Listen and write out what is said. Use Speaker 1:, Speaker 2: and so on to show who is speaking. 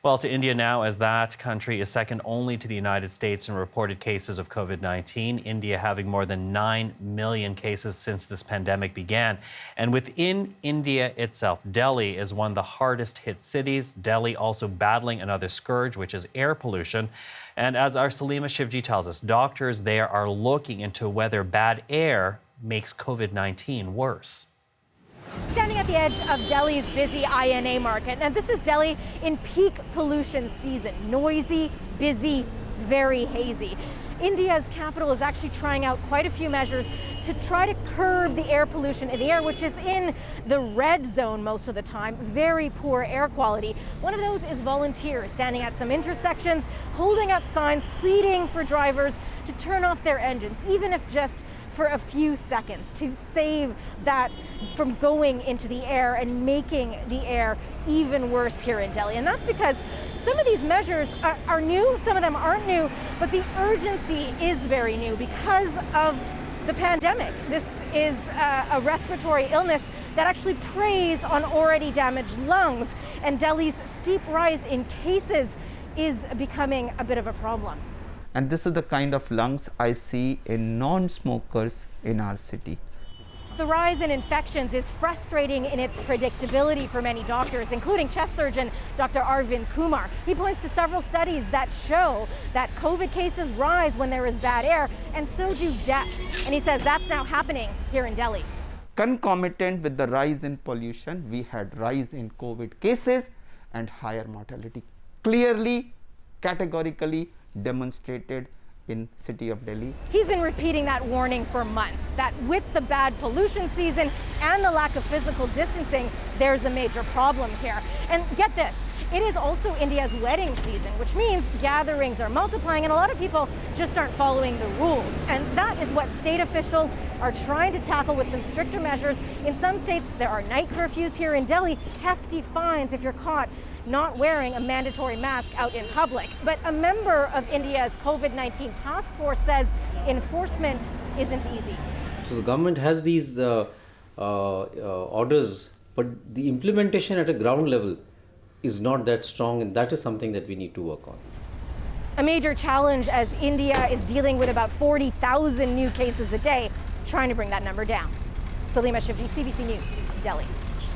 Speaker 1: Well, to India now, as that country is second only to the United States in reported cases of COVID-19. India having more than 9 million cases since this pandemic began. And within India itself, Delhi is one of the hardest hit cities. Delhi also battling another scourge, which is air pollution. And as our Salima Shivji tells us, doctors there are looking into whether bad air makes COVID-19 worse.
Speaker 2: Standing at the edge of Delhi's busy INA market, and this is Delhi in peak pollution season. Noisy, busy, very hazy. India's capital is actually trying out quite a few measures to try to curb the air pollution in the air, which is in the red zone most of the time. Very poor air quality. One of those is volunteers standing at some intersections, holding up signs, pleading for drivers to turn off their engines, even if just for a few seconds, to save that from going into the air and making the air even worse here in Delhi. And that's because some of these measures are new, some of them aren't new, but the urgency is very new because of the pandemic. This is a respiratory illness that actually preys on already damaged lungs, and Delhi's steep rise in cases is becoming a bit of a problem.
Speaker 3: And this is the kind of lungs I see in non-smokers in our city.
Speaker 2: The rise in infections is frustrating in its predictability for many doctors, including chest surgeon Dr. Arvind Kumar. He points to several studies that show that COVID cases rise when there is bad air, and so do deaths. And he says that's now happening here in Delhi.
Speaker 3: Concomitant with the rise in pollution, we had rise in COVID cases and higher mortality. Clearly, categorically demonstrated in city of Delhi.
Speaker 2: He's been repeating that warning for months, that with the bad pollution season and the lack of physical distancing, there's a major problem here. And get this, it is also India's wedding season, which means gatherings are multiplying and a lot of people just aren't following the rules. And that is what state officials are trying to tackle with some stricter measures. In some states, there are night curfews. Here in Delhi, hefty fines if you're caught not wearing a mandatory mask out in public. But a member of India's COVID-19 task force says enforcement isn't easy.
Speaker 4: So the government has these orders, but the implementation at a ground level is not that strong, and that is something that we need to work on.
Speaker 2: A major challenge as India is dealing with about 40,000 new cases a day, trying to bring that number down. Salima Shivji, CBC News, Delhi.